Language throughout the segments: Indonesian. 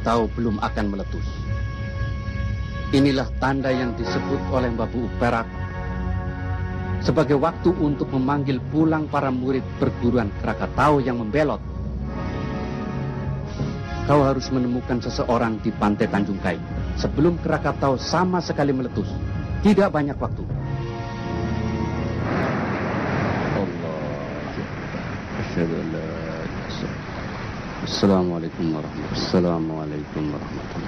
Krakatau belum akan meletus. Inilah tanda yang disebut oleh Babu Perak sebagai waktu untuk memanggil pulang para murid perguruan Krakatau yang membelot. Kau harus menemukan seseorang di pantai Tanjung Kai sebelum Krakatau sama sekali meletus. Tidak banyak waktu. Assalamualaikum warahmatullahi.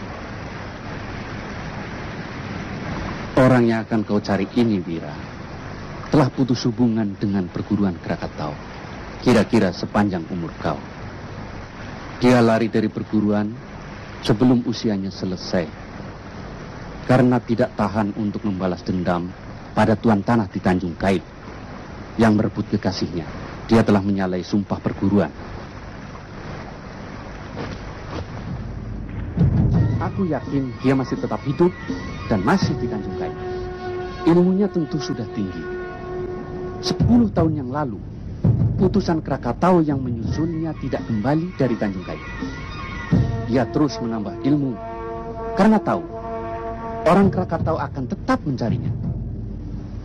Orang yang akan kau cari ini, Wira, telah putus hubungan dengan perguruan Krakatau. Kira-kira sepanjang umur kau. Dia lari dari perguruan sebelum usianya selesai. Karena tidak tahan untuk membalas dendam pada tuan tanah di Tanjung Kait yang merebut kekasihnya. Dia telah menyalahi sumpah perguruan. Aku yakin dia masih tetap hidup dan masih di Tanjung Kait. Ilmunya tentu sudah tinggi. 10 tahun yang lalu, utusan Krakatau yang menyusulnya tidak kembali dari Tanjung Kait. Dia terus menambah ilmu karena tahu orang Krakatau akan tetap mencarinya.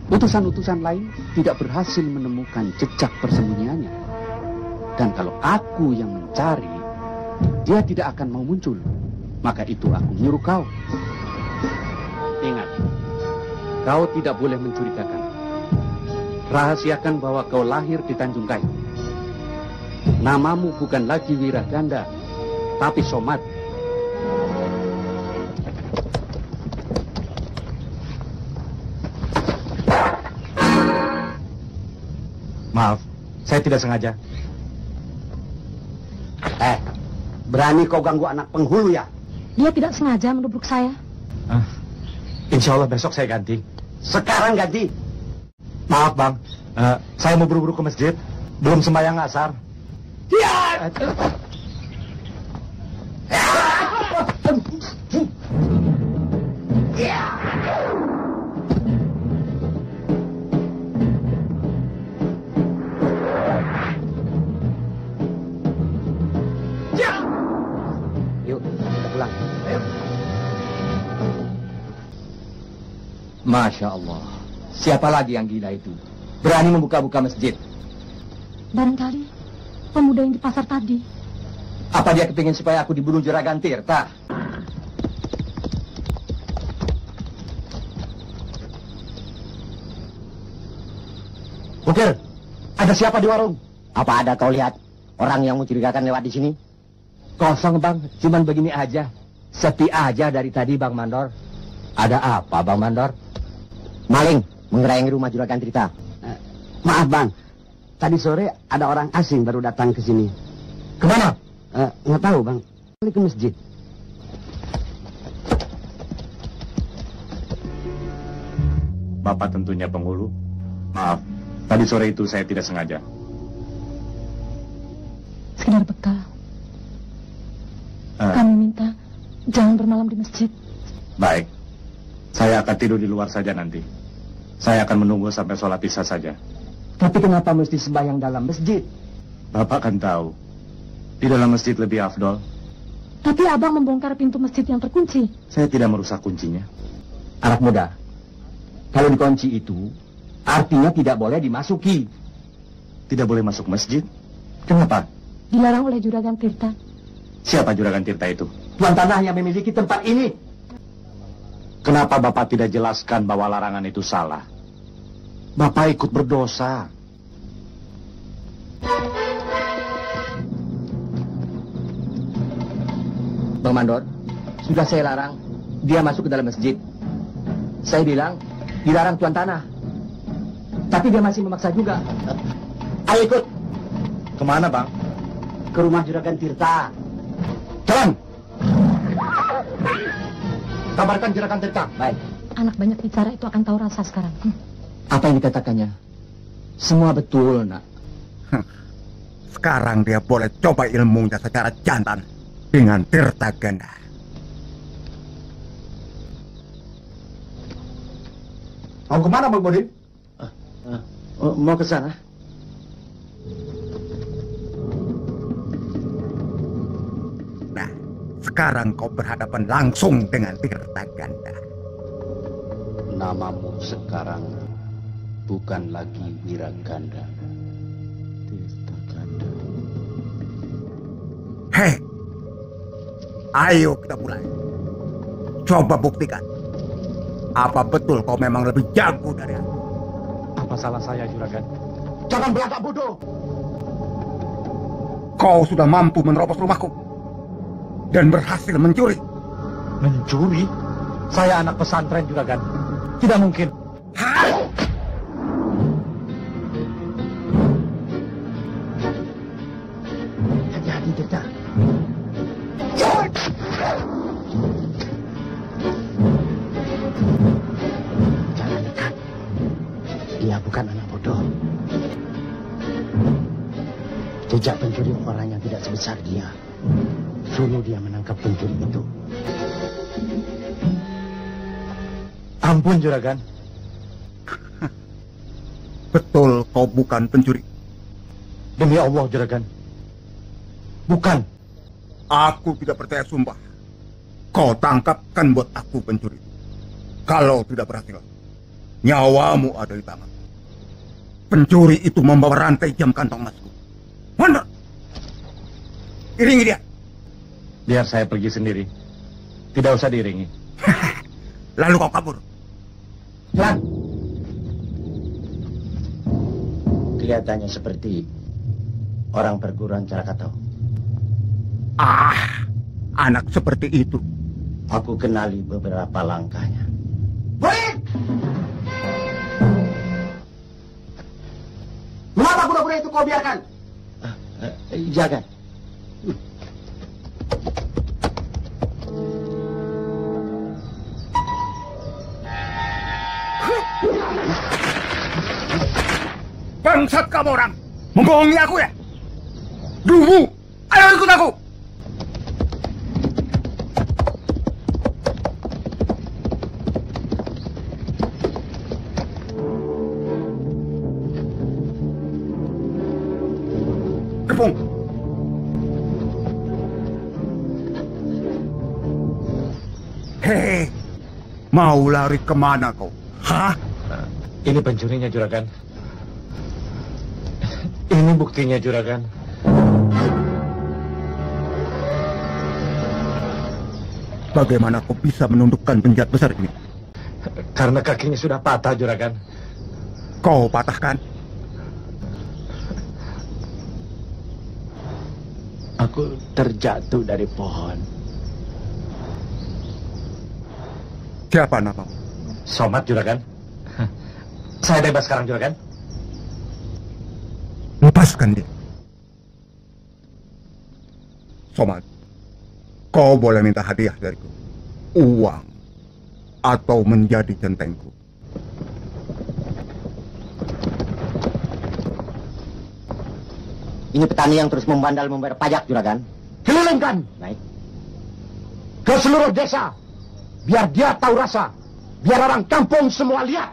Utusan-utusan lain tidak berhasil menemukan jejak persembunyiannya. Dan kalau aku yang mencari, dia tidak akan mau muncul. Maka itu aku menyuruh kau. Ingat, kau tidak boleh mencurigakan. Rahasiakan bahwa kau lahir di Tanjung Kai. Namamu bukan lagi Wiraganda, tapi Somad. Maaf, saya tidak sengaja. Berani kau ganggu anak penghulu ya? Dia tidak sengaja menubruk saya. Insya Allah besok saya ganti. Sekarang ganti. Maaf bang, saya mau buru-buru ke masjid. Belum sembahyang asar. Ya! Yuk, kita pulang. Ayo. Masya Allah. Siapa lagi yang gila itu? Berani membuka-buka masjid. Barangkali pemuda yang di pasar tadi. Apa dia kepingin supaya aku dibunuh Juragan Tirta? Bukir, ada siapa di warung? Apa ada kau lihat orang yang mencurigakan lewat di sini? Kosong bang, cuman begini aja. Sepi aja dari tadi Bang Mandor. Ada apa Bang Mandor? Maling mengerayangi rumah Juragan Tirta. Maaf bang, tadi sore ada orang asing baru datang ke sini. Kemana? Nggak tahu bang, balik ke masjid. Bapak tentunya penghulu. Maaf, tadi sore itu saya tidak sengaja. Sekedar bekal. Kami minta jangan bermalam di masjid. Baik, saya akan tidur di luar saja nanti. Saya akan menunggu sampai sholat isya saja. Tapi kenapa mesti sembahyang dalam masjid? Bapak kan tahu, di dalam masjid lebih afdol. Tapi abang membongkar pintu masjid yang terkunci. Saya tidak merusak kuncinya. Anak muda, kalau dikunci itu artinya tidak boleh dimasuki. Tidak boleh masuk masjid? Kenapa? Dilarang oleh Juragan Tirta. Siapa Juragan Tirta itu? Tuan tanah yang memiliki tempat ini. Kenapa Bapak tidak jelaskan bahwa larangan itu salah? Bapak ikut berdosa. Bang Mandor, sudah saya larang dia masuk ke dalam masjid. Saya bilang dilarang tuan tanah. Tapi dia masih memaksa juga. Ayo ikut Kemana Bang? ke rumah Juragan Tirta. Jalan! Kabarkan Juragan Tirta. Baik. Anak banyak bicara itu akan tahu rasa sekarang. Apa yang dikatakannya? Semua betul, nak. Sekarang dia boleh coba ilmunya secara jantan dengan Tirta Ganda. Mau kemana Bang Bodin? Mau ke sana? Nah, sekarang kau berhadapan langsung dengan Tirta Ganda. Namamu sekarang bukan lagi Wiraganda. Tirta Ganda. Hei, ayo kita mulai. Coba buktikan. Apa betul kau memang lebih jago dari aku? Apa salah saya, Juragan? Jangan belagak bodoh. Kau sudah mampu menerobos rumahku dan berhasil mencuri. Mencuri? Saya anak pesantren, Juragan. Tidak mungkin. Hati-hati, Tirta. Jangan dekat. Dia bukan anak bodoh. Jejak pencuri orang yang tidak sebesar dia. Suruh dia menangkap pencuri itu. Ampun, Juragan. Betul kau bukan pencuri. Demi Allah, Juragan. Bukan. Aku tidak percaya sumpah. Kau tangkapkan buat aku pencuri. Kalau tidak berhasil, nyawamu ada di tangan. Pencuri itu membawa rantai jam kantong emasku. Mana? Iringi dia. Biar saya pergi sendiri. Tidak usah diiringi. Lalu kau kabur. Lan. Kelihatannya seperti orang perguruan Carakatau. Anak seperti itu. Aku kenali beberapa langkahnya. Murid! Mengapa budak-budak itu kau biarkan? Jaga. Bangsat kamu orang. Membohongi aku ya? Dumu, ayo ikut aku. Kepung. Hei, mau lari kemana kau? Hah? Ini pencurinya, Juragan. Ini buktinya, Juragan. Bagaimana kau bisa menundukkan penjahat besar ini? Karena kakinya sudah patah, Juragan. Kau patahkan? Aku terjatuh dari pohon. Siapa namamu? Somad, Juragan. Saya bebas sekarang, Juragan. Lepaskan dia. Somad, kau boleh minta hadiah dariku. Uang. Atau menjadi centengku. Ini petani yang terus membandal membayar pajak, Juragan. Kelilingkan Baik. ke seluruh desa. Biar dia tahu rasa. Biar orang kampung semua lihat.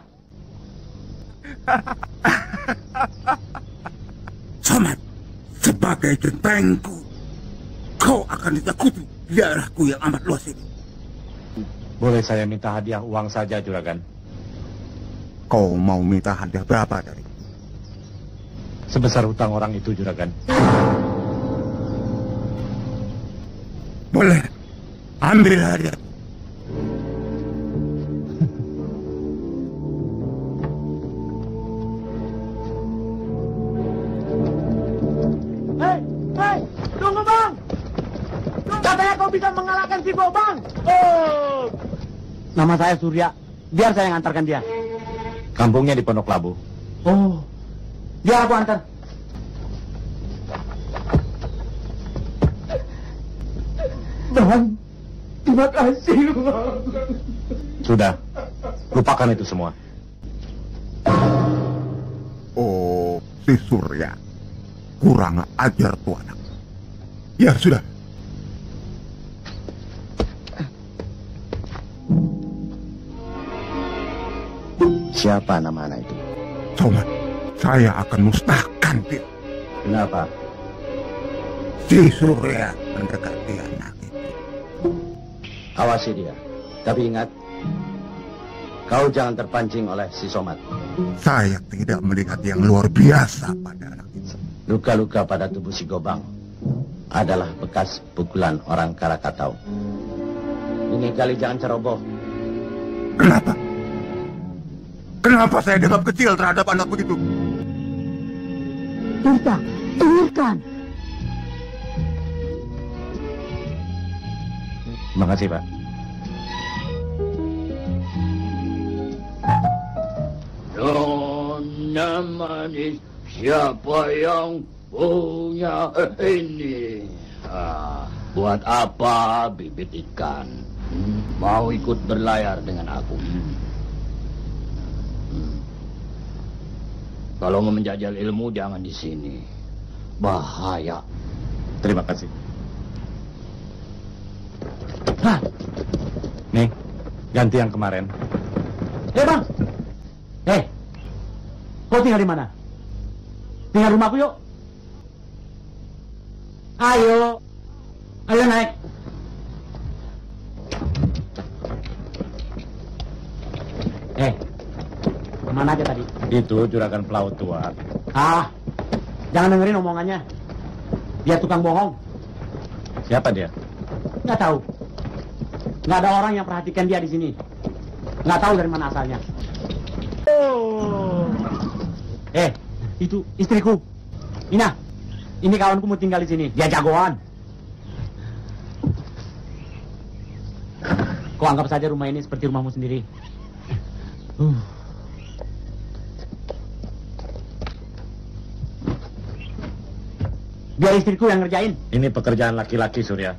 Somad, sebagai centengku, kau akan ditakuti di daerahku yang amat luas ini. Boleh saya minta hadiah uang saja, Juragan? Kau mau minta hadiah berapa dari? Sebesar hutang orang itu, Juragan. Boleh, ambil hadiah. Hei, tunggu bang. Katanya kau bisa mengalahkan si Bobang. Oh. Nama saya Surya. Biar saya yang antarkan dia. Kampungnya di Pondok Labu. Oh. Biar aku antar. Bang, terima kasih bang. Sudah, lupakan itu semua. Oh, si Surya. Kurang ajar tuh anak. Ya sudah. Siapa nama anak itu? Somad, saya akan musnahkan dia. Kenapa? Si Surya mendekati anak itu Awasi dia. Tapi ingat, kau jangan terpancing oleh si Somad. Saya tidak melihat yang luar biasa pada anak itu. Luka-luka pada tubuh si Gobang adalah bekas pukulan orang Krakatau. Ini kali jangan ceroboh. Kenapa? Kenapa saya dianggap kecil terhadap anak begitu? Tirta, dengarkan. Terima kasih, Pak. Nona manis, siapa yang punya ini? Buat apa bibit ikan? Mau ikut berlayar dengan aku? Kalau mau menjajal ilmu jangan di sini. Bahaya. Terima kasih. Hah? Nih, ganti yang kemarin. Bang! Kau tinggal di mana? Tinggal rumahku yuk. Ayo naik. Kemana aja tadi? Itu juragan pelaut tua. Jangan dengerin omongannya. Dia tukang bohong. Siapa dia? Nggak tahu. Nggak ada orang yang perhatikan dia di sini. Nggak tahu dari mana asalnya. Itu istriku. Ina, ini kawanku mau tinggal di sini. Dia jagoan. Kau anggap saja rumah ini seperti rumahmu sendiri. Biar istriku yang ngerjain. Ini pekerjaan laki-laki, Surya.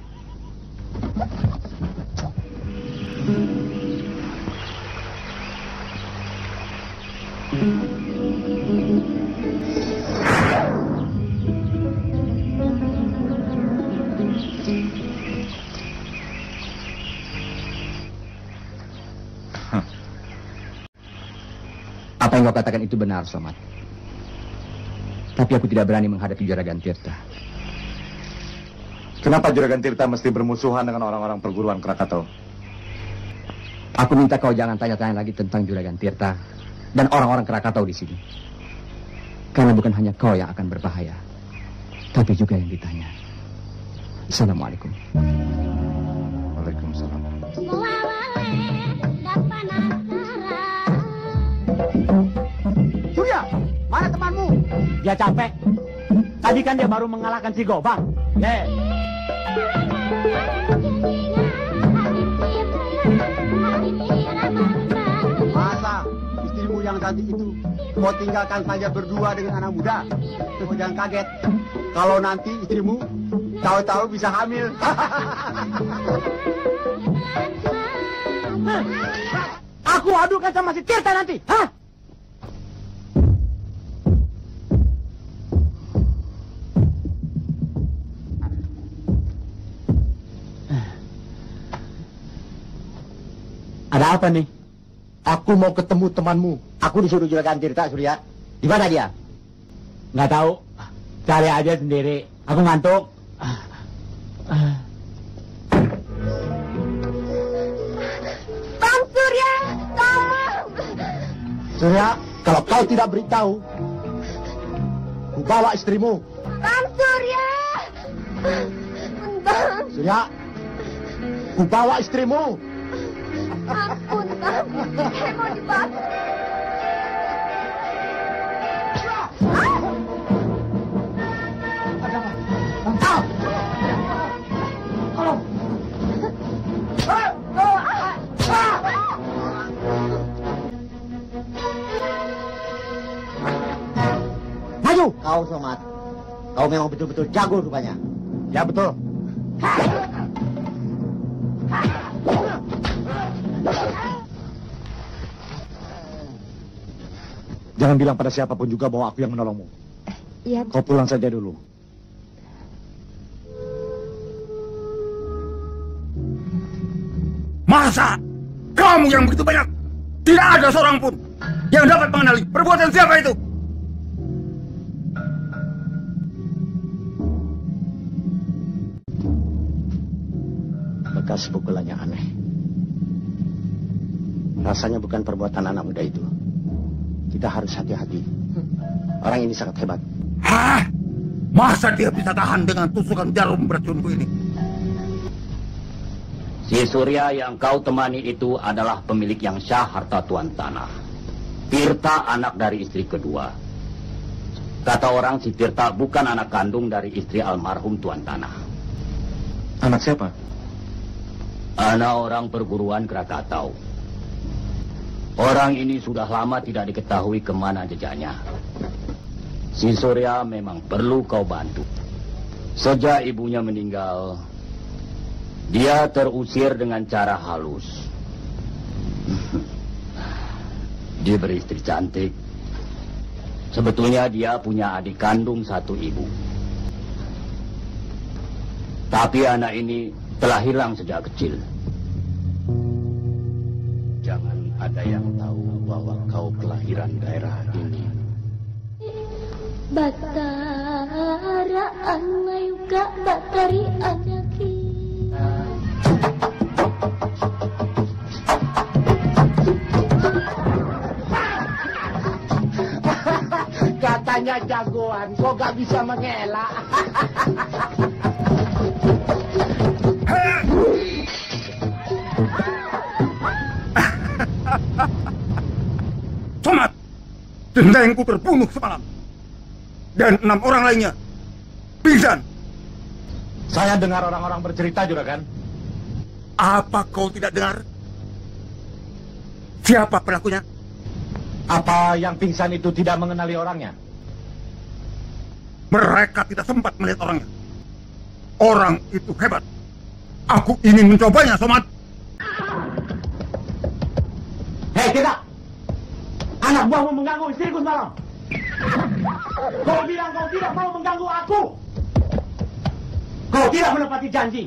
Apa yang kau katakan itu benar, Somad. Tapi aku tidak berani menghadapi Juragan Tirta. Kenapa Juragan Tirta mesti bermusuhan dengan orang-orang perguruan Krakatau? Aku minta kau jangan tanya-tanya lagi tentang Juragan Tirta dan orang-orang Krakatau di sini. Karena bukan hanya kau yang akan berbahaya, tapi juga yang ditanya. Assalamualaikum. Waalaikumsalam. Surya, mana temanmu? Dia capek. Tadi kan dia baru mengalahkan si Gobang. Masa istrimu yang cantik itu kau tinggalkan saja berdua dengan anak muda? Kau jangan kaget kalau nanti istrimu tahu-tahu bisa hamil. Aku adukan sama si Tirta nanti. Ada apa nih? Aku mau ketemu temanmu. Aku disuruh Juragan Tirta, Surya. Di mana dia? Nggak tahu. Cari aja sendiri. Aku ngantuk. Bang Surya, tolong. Surya, kalau kau tidak beritahu, ku bawa istrimu. Bang Surya. Bang. Surya, ku bawa istrimu. Ampun, Bang. Saya mau dibantu. Maju! Kau Somad, kau memang betul-betul jago rupanya. Ya betul. Jangan bilang pada siapapun juga bahwa aku yang menolongmu. Iya. Kau pulang saja dulu. Masa kamu yang begitu banyak? Tidak ada seorang pun yang dapat mengenali perbuatan siapa itu. bekas pukulannya aneh. Rasanya bukan perbuatan anak muda itu. Kita harus hati-hati. Orang ini sangat hebat. Hah? Masa dia bisa tahan dengan tusukan jarum beracunku ini? Si Surya yang kau temani itu adalah pemilik yang syah harta tuan tanah. Tirta anak dari istri kedua. Kata orang si Tirta bukan anak kandung dari istri almarhum tuan tanah. Anak siapa? Anak orang perguruan Krakatau. Orang ini sudah lama tidak diketahui kemana jejaknya. Si Surya memang perlu kau bantu. Sejak ibunya meninggal, dia terusir dengan cara halus. Dia beristri cantik. Sebetulnya dia punya adik kandung satu ibu. Tapi anak ini telah hilang sejak kecil. Jangan ada yang tahu bahwa kau kelahiran daerah ini. Batara angayuka batari anyaki. Katanya jagoan, kok gak bisa mengelak. Somad, dendengku terbunuh semalam. Dan 6 orang lainnya pingsan. Saya dengar orang-orang bercerita, Juragan. Apa kau tidak dengar? Siapa pelakunya? Apa yang pingsan itu tidak mengenali orangnya? Mereka tidak sempat melihat orangnya. Orang itu hebat. Aku ingin mencobanya, Somad. Hei, tidak! Anak buahmu mengganggu istriku semalam. Kau bilang kau tidak mau mengganggu aku. Kau tidak menepati janji.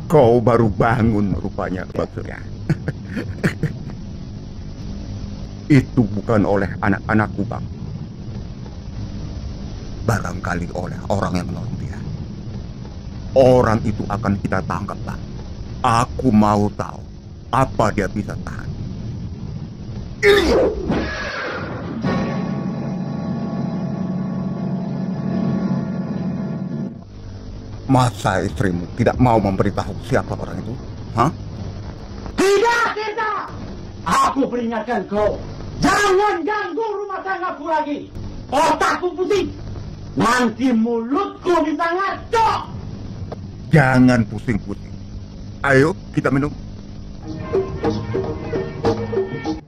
Kau baru bangun rupanya, Pak Surya. Itu bukan oleh anak-anakku, Bang. Barangkali oleh orang yang menolong dia. Orang itu akan kita tangkap, Bang. Aku mau tahu apa dia bisa tahan. Ini! Masa istrimu tidak mau memberitahu siapa orang itu? Hah? Tidak, tidak! Aku peringatkan kau. Jangan ganggu rumah tanggaku lagi. Otakku pusing. Nanti mulutku bisa ngaco. Jangan pusing-pusing. Ayo kita minum.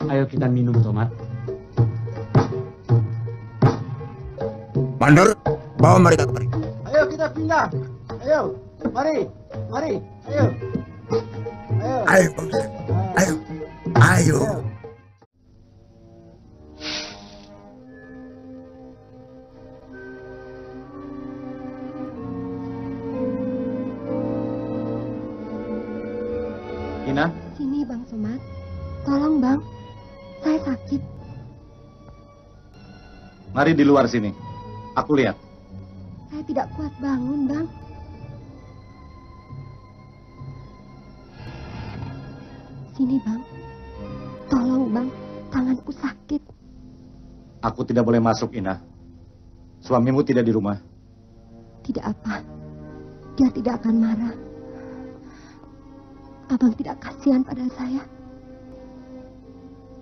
Ayo kita minum, Somad. Mandor, bawa mereka kemari. Ayo kita pindah. Ayo, mari, mari, ayo. Ayo. Ayo, Bang. Ayo. Ayo. Ina, Sini, Bang Somad. Tolong, Bang. Saya sakit. mari di luar sini. Aku lihat. Saya tidak kuat bangun, Bang. Sini, Bang. Tolong, Bang. Tanganku sakit. Aku tidak boleh masuk, Ina. Suamimu tidak di rumah. Tidak apa. Dia tidak akan marah. Abang tidak kasihan pada saya.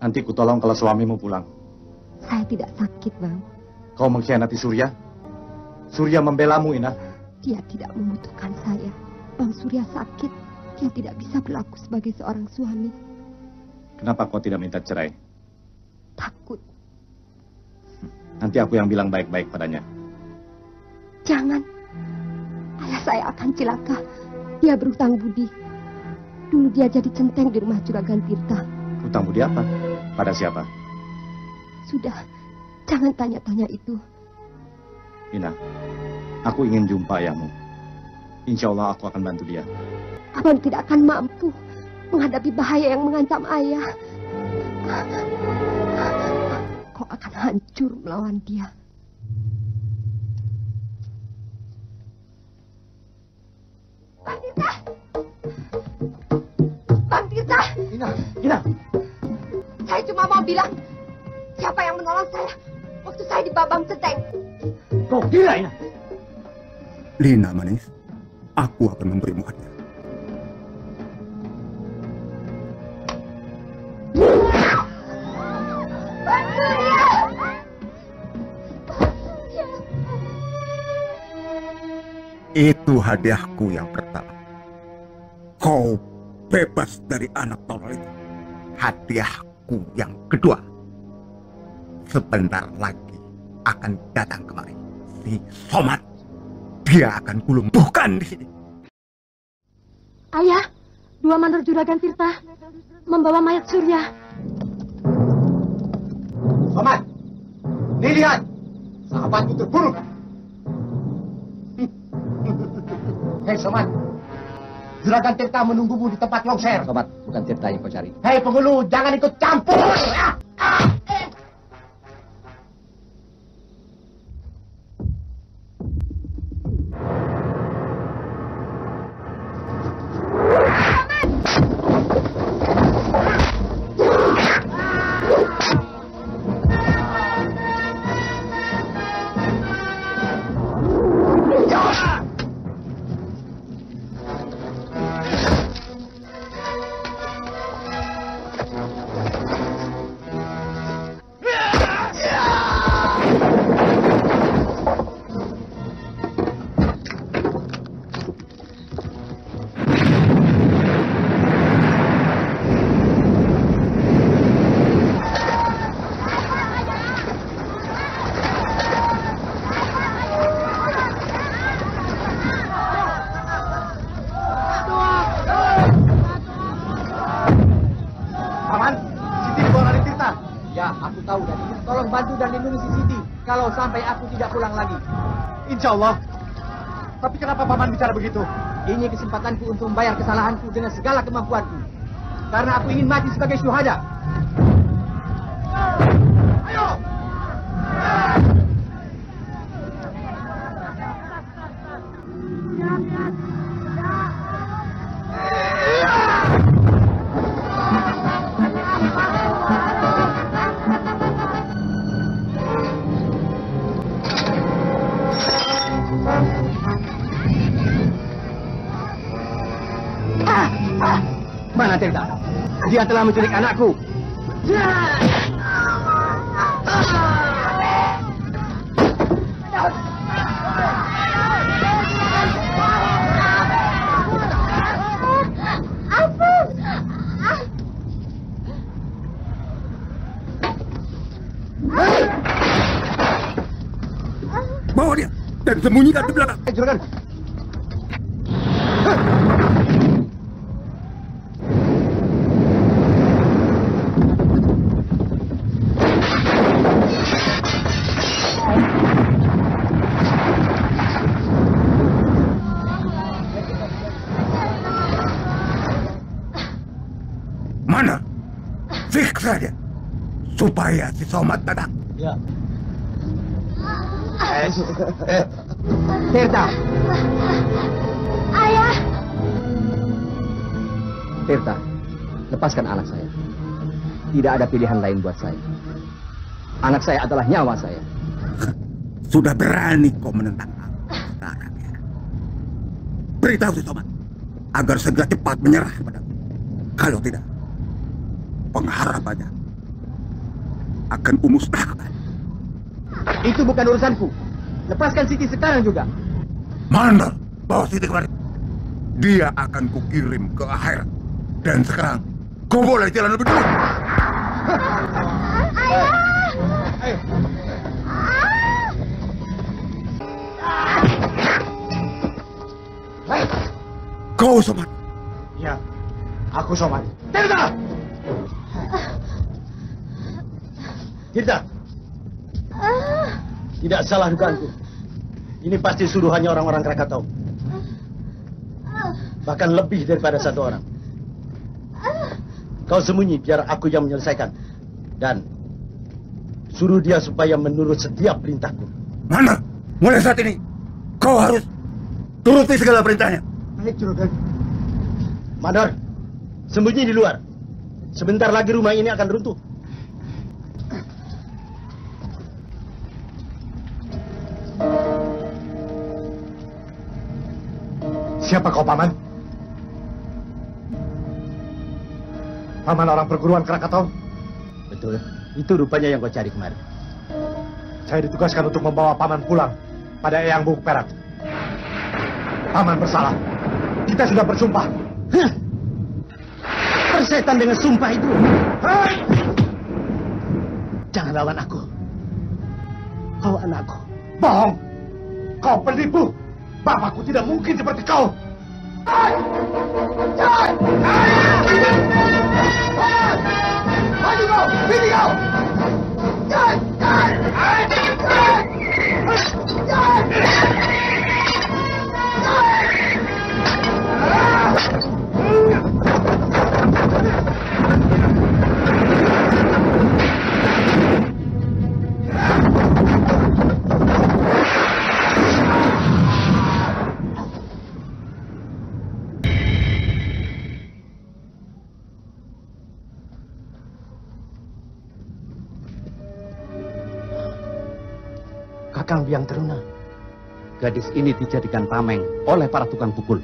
Nanti ku tolong kalau suamimu pulang. Saya tidak sakit, Bang. Kau mengkhianati Surya? Surya membelamu, Ina. Dia tidak membutuhkan saya. Bang Surya sakit. Dia tidak bisa berlaku sebagai seorang suami. Kenapa kau tidak minta cerai? Takut. Nanti aku yang bilang baik-baik padanya. Jangan. Ayah saya akan celaka. Dia berhutang budi. Dulu dia jadi centeng di rumah Juragan Tirta. Hutang budi apa? Pada siapa? Sudah. Jangan tanya-tanya itu. Ina, aku ingin jumpa ayahmu. Insya Allah aku akan bantu dia. Abang tidak akan mampu menghadapi bahaya yang mengancam ayah. Kau akan hancur melawan dia. Bang Tirta! cuma mau bilang siapa yang menolong saya waktu saya di Babang Centeng. Kau gila ya? Lina manis, aku akan memberimu hadiah. Itu hadiahku yang pertama. Kau bebas dari anak tolol itu. Hadiahku yang kedua. Sebentar lagi akan datang kemari si Somad. Dia akan kulumpuhkan di sini. Ayah, dua mandor Juragan Tirta membawa mayat Surya. Somad, nih lihat, sahabatku terbunuh. Hei Somad, Juragan Tirta menunggumu di tempat longser. Sobat, bukan Tirta yang kau cari. Hei penghulu, jangan ikut campur. Kalau sampai aku tidak pulang lagi. Insya Allah. Tapi kenapa Paman bicara begitu? Ini kesempatanku untuk membayar kesalahanku dengan segala kemampuanku. Karena aku ingin mati sebagai syuhada. Ayo! Mana Tirta? Dia telah menculik anakku. Bawa dia dan sembunyikan di belakang. Juragan. Mana? Siksa dia supaya si Somad datang. Ya. Tirta. Ayah. Tirta, lepaskan anak saya. Tidak ada pilihan lain buat saya. Anak saya adalah nyawa saya. Sudah berani kau menentang aku sekarang ya. Beritahu si Somad agar segera cepat menyerah padaku. Kalau tidak, pengharapannya akan kumusnahkan. Itu bukan urusanku. Lepaskan Siti sekarang juga. Mandor, bawa Siti kemari. Dia akan kukirim ke akhirat. Dan sekarang, kau boleh jalan lebih dulu. Ayah. Ayo. Kau Somad. Ya, aku Somad. Tirta! Tirta! Tidak salah dugaanku. Ini pasti suruhannya orang-orang Krakatau. Bahkan lebih daripada satu orang. Kau sembunyi biar aku yang menyelesaikan. Dan suruh dia supaya menurut setiap perintahku. Mana? Mulai saat ini, kau harus turuti segala perintahnya. Baik, Juragan. Mandor, sembunyi di luar. Sebentar lagi rumah ini akan runtuh. Siapa kau, Paman? Paman orang perguruan Krakatau? Betul. Itu rupanya yang kau cari kemarin. Saya ditugaskan untuk membawa Paman pulang pada Eyang Buk Perak. Paman bersalah. Kita sudah bersumpah. Persetan dengan sumpah itu. Jangan lawan aku. Kau anakku. Bohong. Kau penipu. Bapakku tidak mungkin seperti kau. Maju kau! Sini kau! Kakang Biang Teruna. Gadis ini dijadikan tameng oleh para tukang pukul.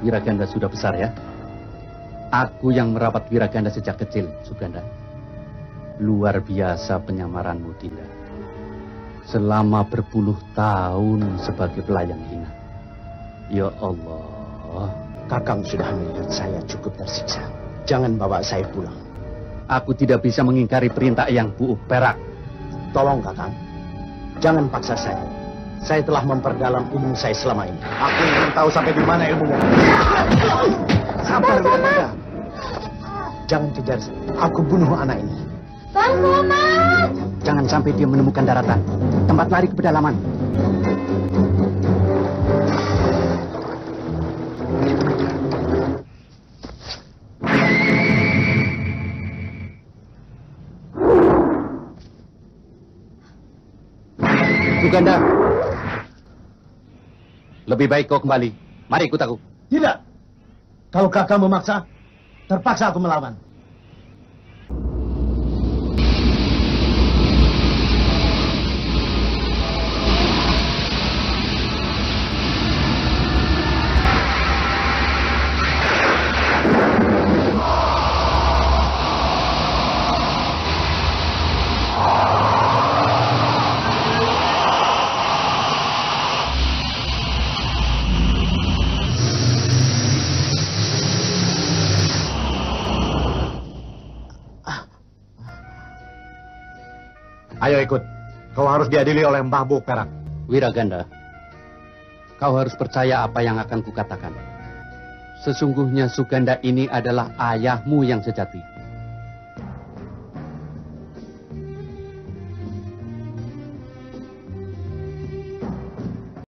Wiraganda sudah besar ya. Aku yang merawat Wiraganda sejak kecil, Suganda. Luar biasa penyamaranmu, Dinda. Selama berpuluh tahun sebagai pelayan hina. Ya Allah. Kakang sudah melihat saya cukup tersiksa. Jangan bawa saya pulang. Aku tidak bisa mengingkari perintah Eyang Buk Perak. Tolong, Kakang. Jangan paksa saya. Saya telah memperdalam ilmu saya selama ini. Aku ingin tahu sampai di mana ilmumu. Sabar, Wiraganda. Jangan kejar saya. Aku bunuh anak ini. Bang Somad! Jangan sampai dia menemukan daratan. Tempat lari ke pedalaman. Suganda, lebih baik kau kembali. Mari ikut aku. Tidak. Kalau kakak memaksa, terpaksa aku melawan. Ayo ikut. Kau harus diadili oleh Mbah Buk Perak. Wiraganda, kau harus percaya apa yang akan kukatakan. Sesungguhnya Suganda ini adalah ayahmu yang sejati.